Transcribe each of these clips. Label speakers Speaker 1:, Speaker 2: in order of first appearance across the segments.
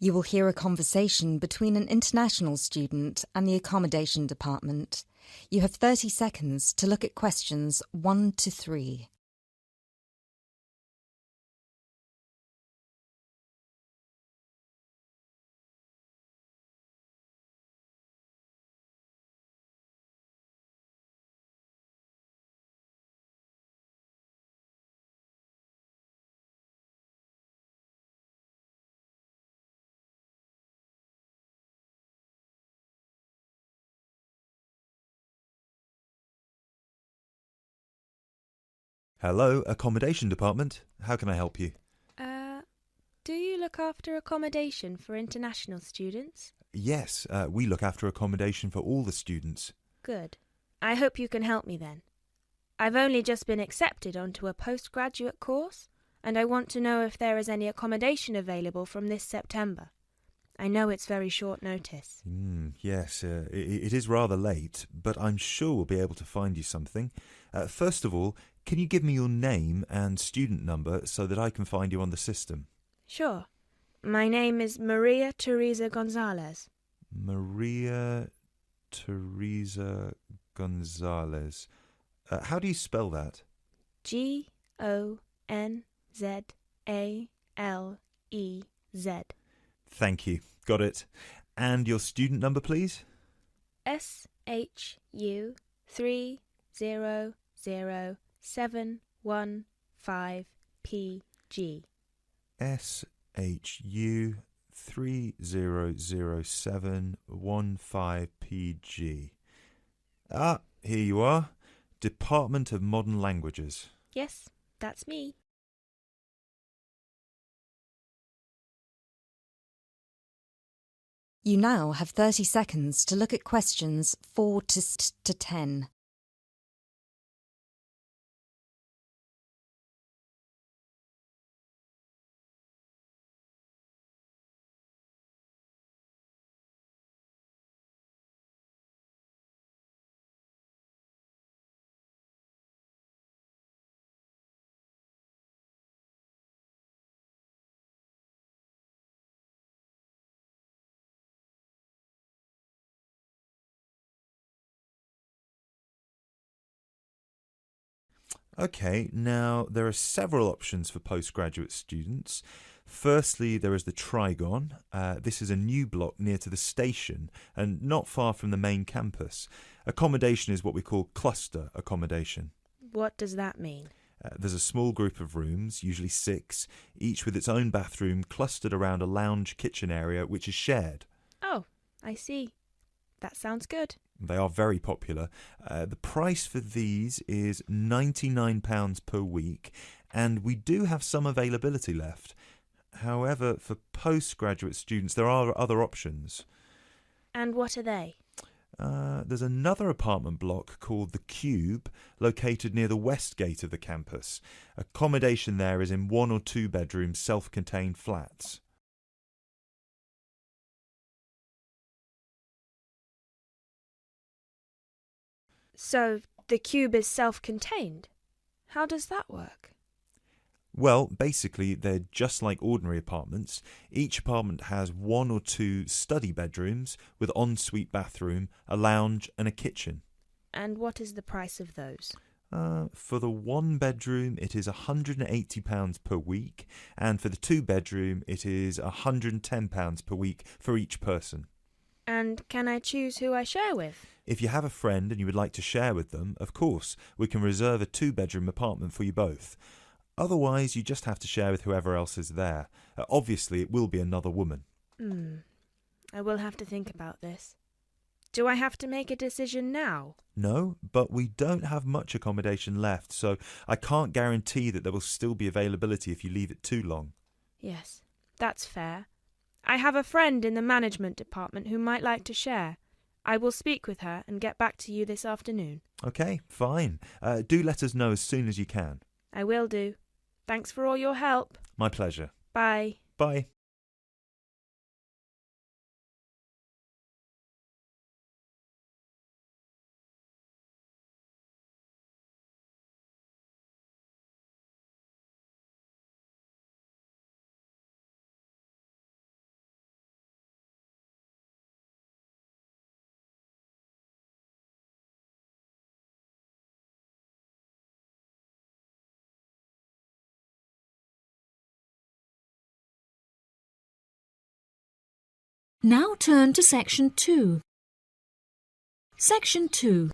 Speaker 1: You will hear a conversation between an international student and the accommodation department. You have 30 seconds to look at questions 1 to 3.
Speaker 2: Hello, accommodation department. How can I help you?
Speaker 3: Do you look after accommodation for international students?
Speaker 2: Yes, we look after accommodation for all the students.
Speaker 3: Good. I hope you can help me then. I've only just been accepted onto a postgraduate course, and I want to know if there is any accommodation available from this September. I know it's very short notice.
Speaker 2: Yes, it is rather late, but I'm sure we'll be able to find you something. First of all, can you give me your name and student number so that I can find you on the system?
Speaker 3: Sure. My name is Maria Teresa Gonzalez.
Speaker 2: Maria Teresa Gonzalez. How do you spell that?
Speaker 3: Gonzalez.
Speaker 2: Thank you. Got it. And your student number, please?
Speaker 3: SHU 300715PG.
Speaker 2: SHU 300715PG. Ah, here you are. Department of Modern Languages.
Speaker 3: Yes, that's me.
Speaker 1: You now have 30 seconds to look at questions 4 to 10.
Speaker 2: Okay, now there are several options for postgraduate students. Firstly, there is the Trigon. This is a new block near to the station and not far from the main campus. Accommodation is what we call cluster accommodation.
Speaker 3: What does that mean?
Speaker 2: There's a small group of rooms, usually 6, each with its own bathroom clustered around a lounge kitchen area which is shared.
Speaker 3: Oh, I see. That sounds good.
Speaker 2: They are very popular. The price for these is £99 per week, and we do have some availability left. However, for postgraduate students, there are other options.
Speaker 3: And what are they?
Speaker 2: There's another apartment block called The Cube, located near the west gate of the campus. Accommodation there is in 1 or 2 bedroom self-contained flats.
Speaker 3: So, the cube is self-contained? How does that work?
Speaker 2: Well, basically, they're just like ordinary apartments. Each apartment has 1 or 2 study bedrooms with ensuite bathroom, a lounge and a kitchen.
Speaker 3: And what is the price of those?
Speaker 2: For the 1 bedroom, it is £180 per week, and for the 2 bedroom, it is £110 per week for each person.
Speaker 3: And can I choose who I share with?
Speaker 2: If you have a friend and you would like to share with them, of course, we can reserve a 2-bedroom apartment for you both. Otherwise, you just have to share with whoever else is there. Obviously, it will be another woman.
Speaker 3: I will have to think about this. Do I have to make a decision now?
Speaker 2: No, but we don't have much accommodation left, so I can't guarantee that there will still be availability if you leave it too long.
Speaker 3: Yes, that's fair. I have a friend in the management department who might like to share. I will speak with her and get back to you this afternoon.
Speaker 2: Okay, fine. Do let us know as soon as you can.
Speaker 3: I will do. Thanks for all your help.
Speaker 2: My pleasure.
Speaker 3: Bye.
Speaker 2: Bye.
Speaker 4: Now turn to Section 2. Section 2.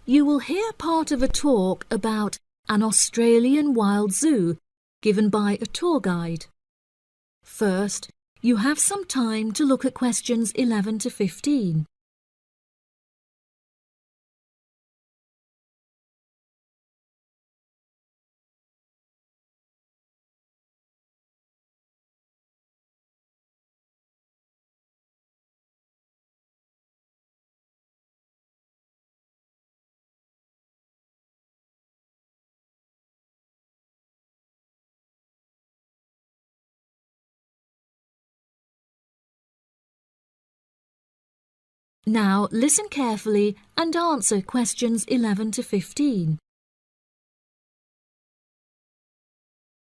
Speaker 4: You will hear part of a talk about an Australian wild zoo given by a tour guide. First, you have some time to look at questions 11 to 15. Now listen carefully and answer questions 11 to 15.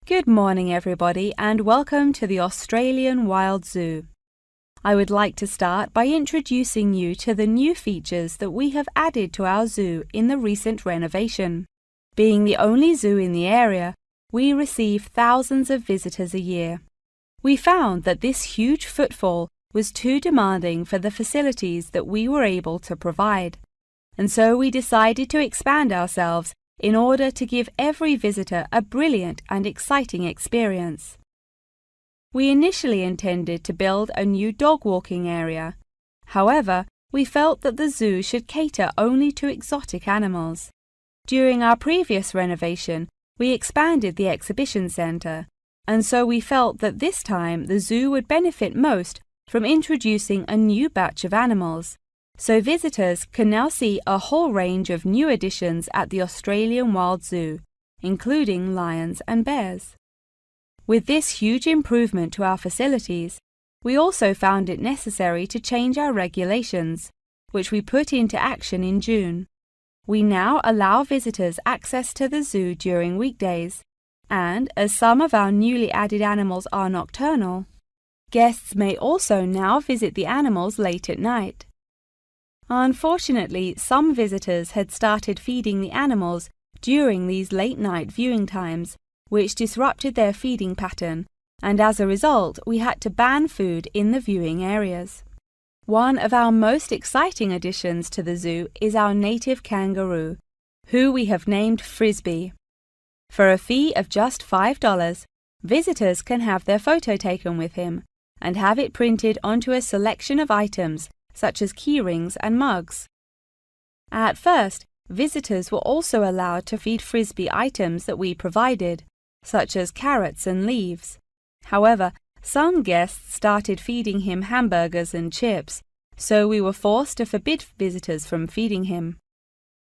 Speaker 5: Good morning, everybody, and welcome to the Australian Wild Zoo. I would like to start by introducing you to the new features that we have added to our zoo in the recent renovation. Being the only zoo in the area, we receive thousands of visitors a year. We found that this huge footfall was too demanding for the facilities that we were able to provide, and so we decided to expand ourselves in order to give every visitor a brilliant and exciting experience. We initially intended to build a new dog walking area. However, we felt that the zoo should cater only to exotic animals. During our previous renovation, we expanded the exhibition centre, and so we felt that this time the zoo would benefit most from introducing a new batch of animals, so visitors can now see a whole range of new additions at the Australian Wild Zoo, including lions and bears. With this huge improvement to our facilities, we also found it necessary to change our regulations, which we put into action in June. We now allow visitors access to the zoo during weekdays, and as some of our newly added animals are nocturnal, guests may also now visit the animals late at night. Unfortunately, some visitors had started feeding the animals during these late-night viewing times, which disrupted their feeding pattern, and as a result, we had to ban food in the viewing areas. One of our most exciting additions to the zoo is our native kangaroo, who we have named Frisbee. For a fee of just $5, visitors can have their photo taken with him and have it printed onto a selection of items such as keyrings and mugs. At first, visitors were also allowed to feed Frisbee items that we provided, such as carrots and leaves. However, some guests started feeding him hamburgers and chips, so we were forced to forbid visitors from feeding him.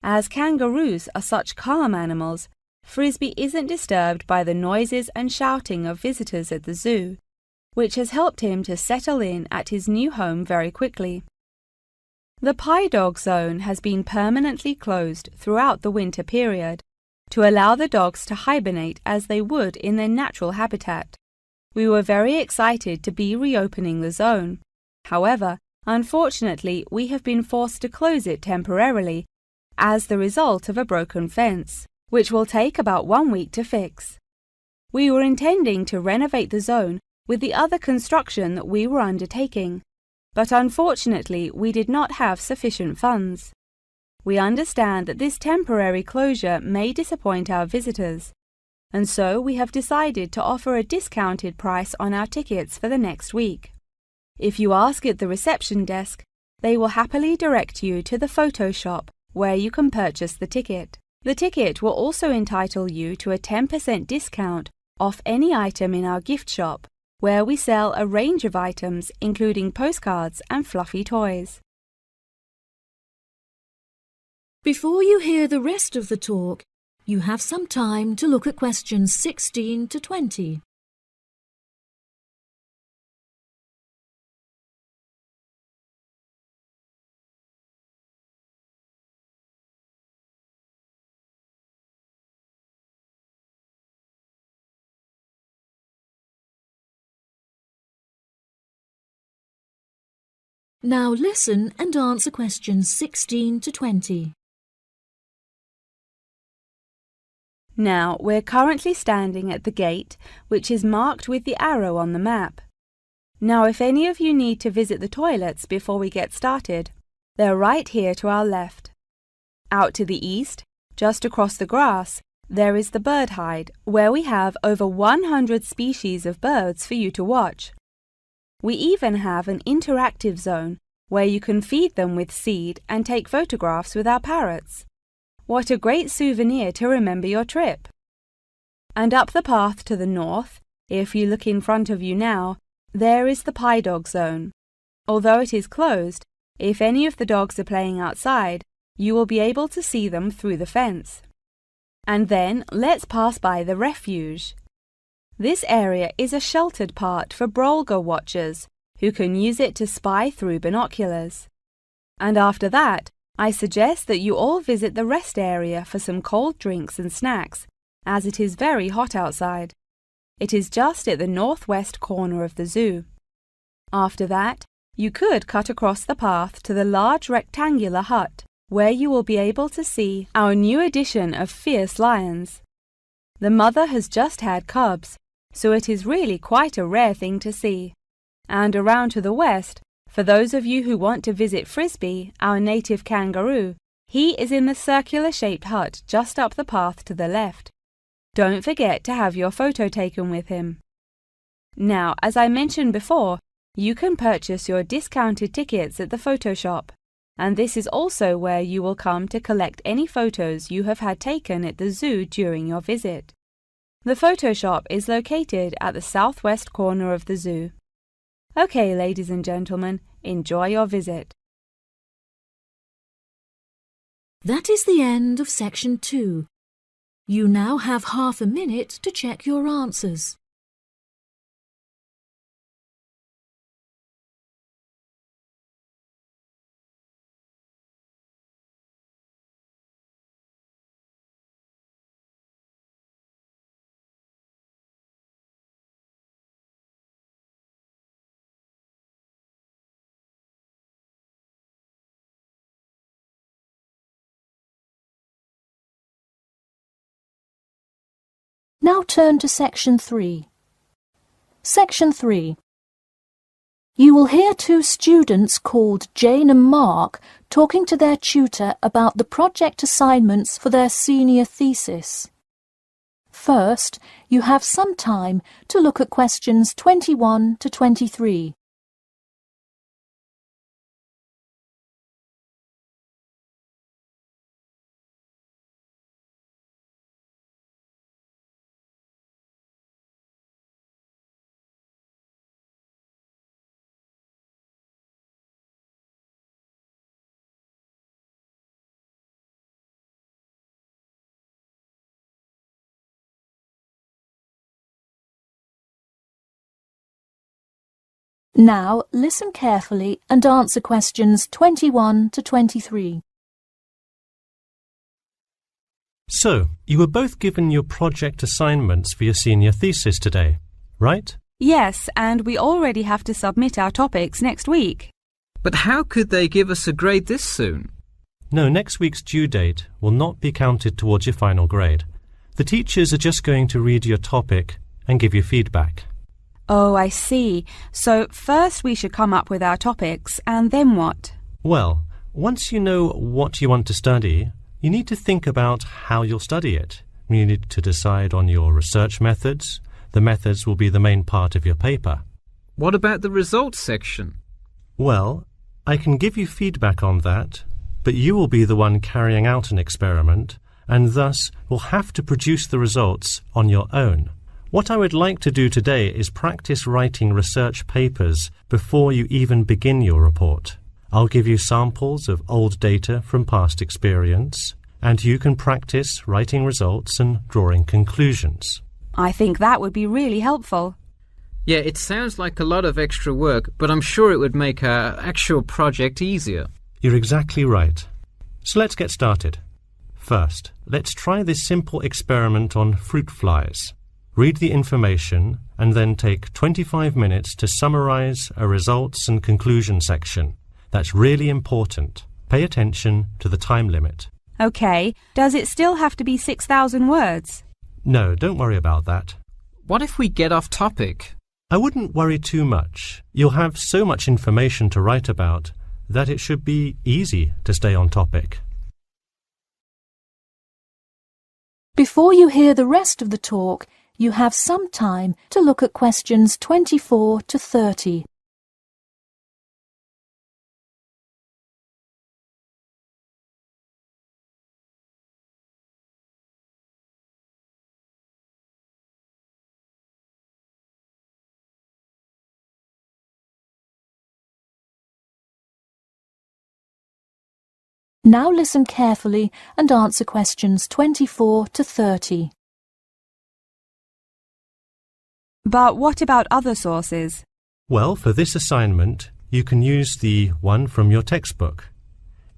Speaker 5: As kangaroos are such calm animals, Frisbee isn't disturbed by the noises and shouting of visitors at the zoo, which has helped him to settle in at his new home very quickly. The pie dog zone has been permanently closed throughout the winter period to allow the dogs to hibernate as they would in their natural habitat. We were very excited to be reopening the zone. However, unfortunately, we have been forced to close it temporarily as the result of a broken fence, which will take about 1 week to fix. We were intending to renovate the zone with the other construction that we were undertaking, but unfortunately we did not have sufficient funds. We understand that this temporary closure may disappoint our visitors, and so we have decided to offer a discounted price on our tickets for the next week. If you ask at the reception desk, they will happily direct you to the photo shop where you can purchase the ticket. The ticket will also entitle you to a 10% discount off any item in our gift shop, where we sell a range of items including postcards and fluffy toys.
Speaker 4: Before you hear the rest of the talk, you have some time to look at questions 16 to 20. Now listen and answer questions 16 to 20.
Speaker 5: Now, we're currently standing at the gate, which is marked with the arrow on the map. Now, if any of you need to visit the toilets before we get started, they're right here to our left. Out to the east, just across the grass, there is the bird hide, where we have over 100 species of birds for you to watch. We even have an interactive zone where you can feed them with seed and take photographs with our parrots. What a great souvenir to remember your trip! And up the path to the north, if you look in front of you now, there is the pie dog zone. Although it is closed, if any of the dogs are playing outside, you will be able to see them through the fence. And then let's pass by the refuge. This area is a sheltered part for Brolga watchers, who can use it to spy through binoculars. And after that, I suggest that you all visit the rest area for some cold drinks and snacks, as it is very hot outside. It is just at the northwest corner of the zoo. After that, you could cut across the path to the large rectangular hut, where you will be able to see our new edition of fierce lions. The mother has just had cubs, so it is really quite a rare thing to see. And around to the west, for those of you who want to visit Frisbee, our native kangaroo, he is in the circular-shaped hut just up the path to the left. Don't forget to have your photo taken with him. Now, as I mentioned before, you can purchase your discounted tickets at the photo shop, and this is also where you will come to collect any photos you have had taken at the zoo during your visit. The photo shop is located at the southwest corner of the zoo. Okay, ladies and gentlemen, enjoy your visit.
Speaker 4: That is the end of section 2. You now have half a minute to check your answers. Now turn to section 3. Section 3. You will hear two students called Jane and Mark talking to their tutor about the project assignments for their senior thesis. First, you have some time to look at questions 21 to 23. Now listen carefully and answer questions 21 to 23.
Speaker 6: So, you were both given your project assignments for your senior thesis today, right?
Speaker 5: Yes, and we already have to submit our topics next week.
Speaker 7: But how could they give us a grade this soon?
Speaker 6: No, next week's due date will not be counted towards your final grade. The teachers are just going to read your topic and give you feedback.
Speaker 5: Oh, I see. So first we should come up with our topics, and then what?
Speaker 6: Well, once you know what you want to study, you need to think about how you'll study it. You need to decide on your research methods. The methods will be the main part of your paper.
Speaker 7: What about the results section?
Speaker 6: Well, I can give you feedback on that, but you will be the one carrying out an experiment, and thus will have to produce the results on your own. What I would like to do today is practice writing research papers before you even begin your report. I'll give you samples of old data from past experience, and you can practice writing results and drawing conclusions.
Speaker 5: I think that would be really helpful.
Speaker 7: Yeah, it sounds like a lot of extra work, but I'm sure it would make our actual project easier.
Speaker 6: You're exactly right. So let's get started. First, let's try this simple experiment on fruit flies. Read the information and then take 25 minutes to summarize a results and conclusion section. That's really important. Pay attention to the time limit.
Speaker 5: Okay, does it still have to be 6,000 words?
Speaker 6: No, don't worry about that.
Speaker 7: What if we get off topic?
Speaker 6: I wouldn't worry too much. You'll have so much information to write about that it should be easy to stay on topic.
Speaker 4: Before you hear the rest of the talk, you have some time to look at questions 24 to 30. Now listen carefully and answer questions 24 to 30.
Speaker 5: But what about other sources?
Speaker 6: Well, for this assignment, you can use the one from your textbook.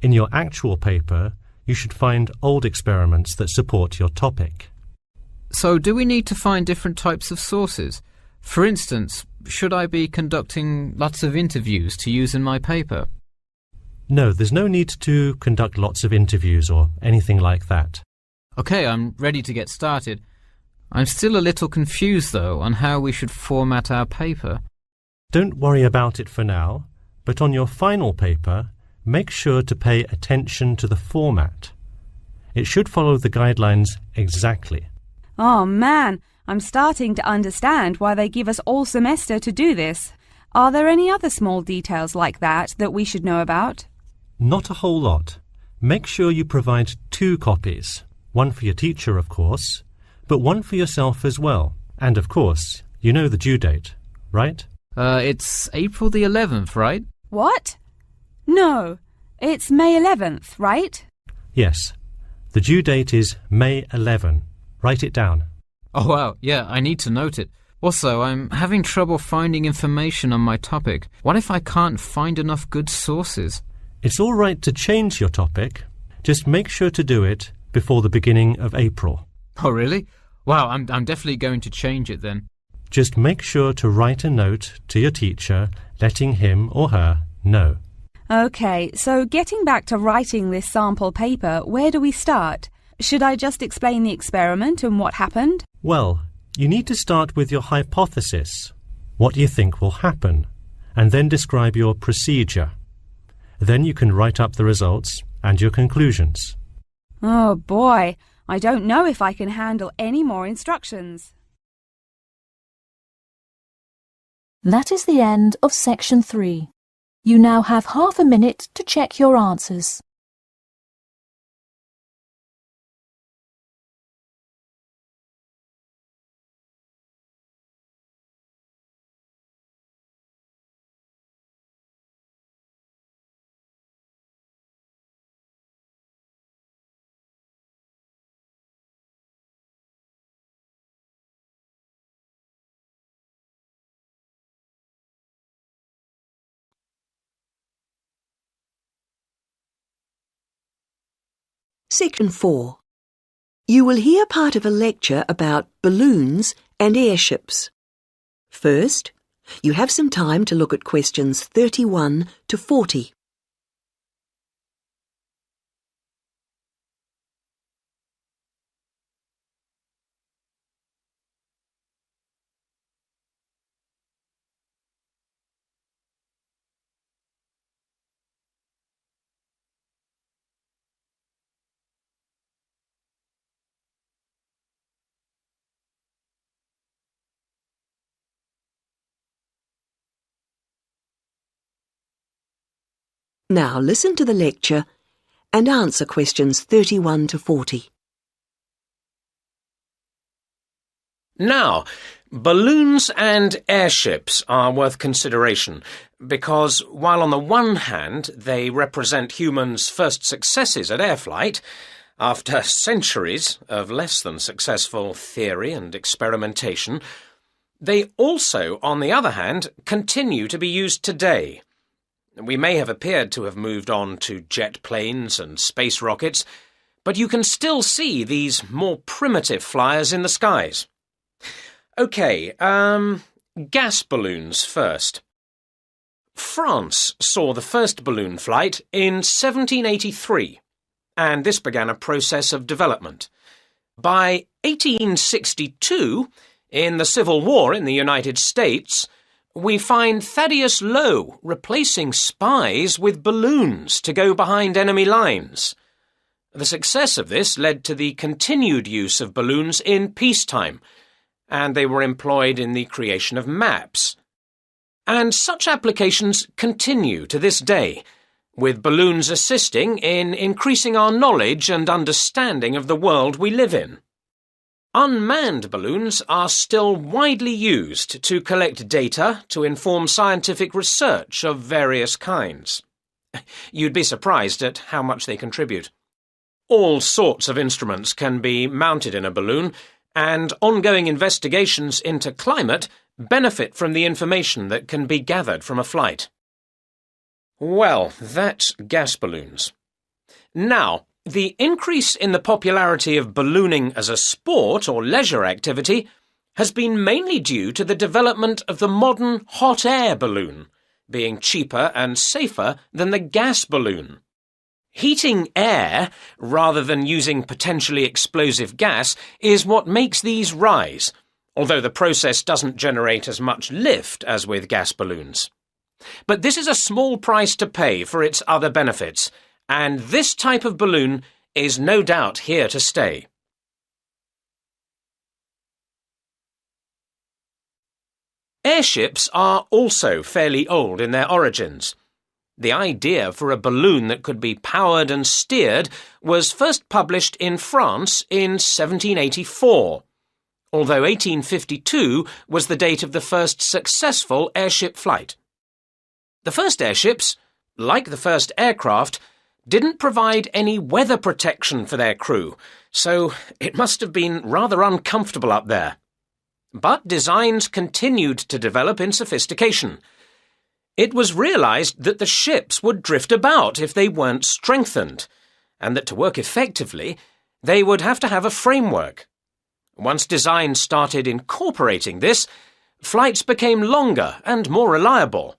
Speaker 6: In your actual paper, you should find old experiments that support your topic.
Speaker 7: So do we need to find different types of sources? For instance, should I be conducting lots of interviews to use in my paper?
Speaker 6: No, there's no need to conduct lots of interviews or anything like that.
Speaker 7: OK, I'm ready to get started. I'm still a little confused, though, on how we should format our paper.
Speaker 6: Don't worry about it for now, but on your final paper, make sure to pay attention to the format. It should follow the guidelines exactly.
Speaker 5: Oh man, I'm starting to understand why they give us all semester to do this. Are there any other small details like that we should know about?
Speaker 6: Not a whole lot. Make sure you provide 2 copies. One for your teacher, of course, but one for yourself as well. And of course, you know the due date, right?
Speaker 7: It's April the 11th, right?
Speaker 5: What? No, it's May 11th, right?
Speaker 6: Yes. The due date is May 11. Write it down.
Speaker 7: Oh, wow, yeah, I need to note it. Also, I'm having trouble finding information on my topic. What if I can't find enough good sources?
Speaker 6: It's all right to change your topic. Just make sure to do it before the beginning of April.
Speaker 7: Oh, really? Wow, I'm definitely going to change it then.
Speaker 6: Just make sure to write a note to your teacher, letting him or her know.
Speaker 5: OK, so getting back to writing this sample paper, where do we start? Should I just explain the experiment and what happened?
Speaker 6: Well, you need to start with your hypothesis, what you think will happen, and then describe your procedure. Then you can write up the results and your conclusions.
Speaker 5: Oh boy, I don't know if I can handle any more instructions.
Speaker 4: That is the end of section 3. You now have half a minute to check your answers.
Speaker 8: Section 4. You will hear part of a lecture about balloons and airships. First, you have some time to look at questions 31 to 40. Now listen to the lecture and answer questions 31 to 40.
Speaker 9: Now, balloons and airships are worth consideration because while on the one hand they represent humans' first successes at air flight, after centuries of less than successful theory and experimentation, they also, on the other hand, continue to be used today. We may have appeared to have moved on to jet planes and space rockets, but you can still see these more primitive flyers in the skies. OK, gas balloons first. France saw the first balloon flight in 1783, and this began a process of development. By 1862, In the Civil War in the United States, we find Thaddeus Lowe replacing spies with balloons to go behind enemy lines. The success of this led to the continued use of balloons in peacetime, and they were employed in the creation of maps. And such applications continue to this day, with balloons assisting in increasing our knowledge and understanding of the world we live in. Unmanned balloons are still widely used to collect data to inform scientific research of various kinds. You'd be surprised at how much they contribute. All sorts of instruments can be mounted in a balloon, and ongoing investigations into climate benefit from the information that can be gathered from a flight. Well, that's gas balloons. Now, the increase in the popularity of ballooning as a sport or leisure activity has been mainly due to the development of the modern hot air balloon, being cheaper and safer than the gas balloon. Heating air, rather than using potentially explosive gas, is what makes these rise, although the process doesn't generate as much lift as with gas balloons. But this is a small price to pay for its other benefits, and this type of balloon is no doubt here to stay. Airships are also fairly old in their origins. The idea for a balloon that could be powered and steered was first published in France in 1784, although 1852 was the date of the first successful airship flight. The first airships, like the first aircraft, didn't provide any weather protection for their crew, so it must have been rather uncomfortable up there. But designs continued to develop in sophistication. It was realised that the ships would drift about if they weren't strengthened, and that to work effectively, they would have to have a framework. Once designs started incorporating this, flights became longer and more reliable.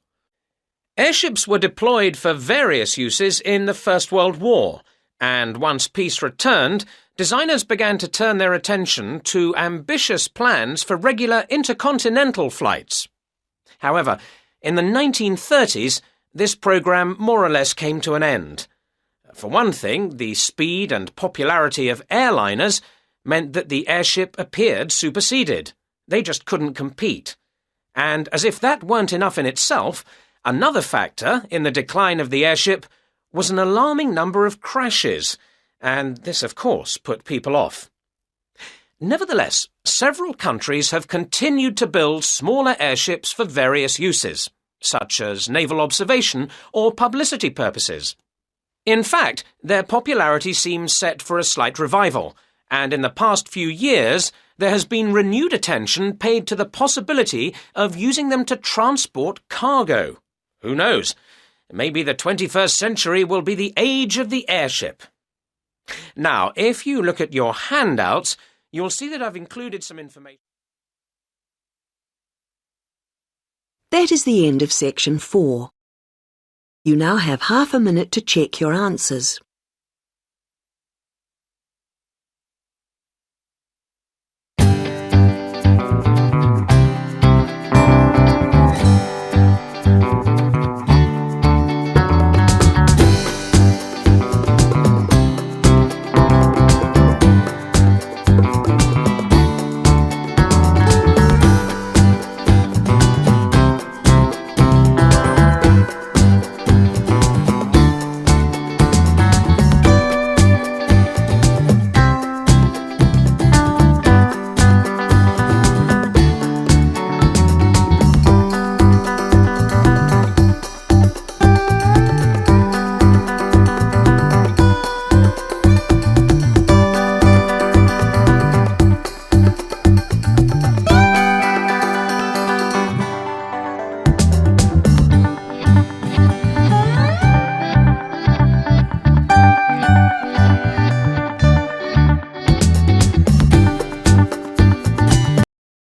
Speaker 9: Airships were deployed for various uses in the First World War, and once peace returned, designers began to turn their attention to ambitious plans for regular intercontinental flights. However, in the 1930s, this program more or less came to an end. For one thing, the speed and popularity of airliners meant that the airship appeared superseded. They just couldn't compete. And as if that weren't enough in itself, another factor in the decline of the airship was an alarming number of crashes, and this, of course, put people off. Nevertheless, several countries have continued to build smaller airships for various uses, such as naval observation or publicity purposes. In fact, their popularity seems set for a slight revival, and in the past few years there has been renewed attention paid to the possibility of using them to transport cargo. Who knows? Maybe the 21st century will be the age of the airship. Now, if you look at your handouts, you'll see that I've included some information.
Speaker 8: That is the end of section 4. You now have half a minute to check your answers.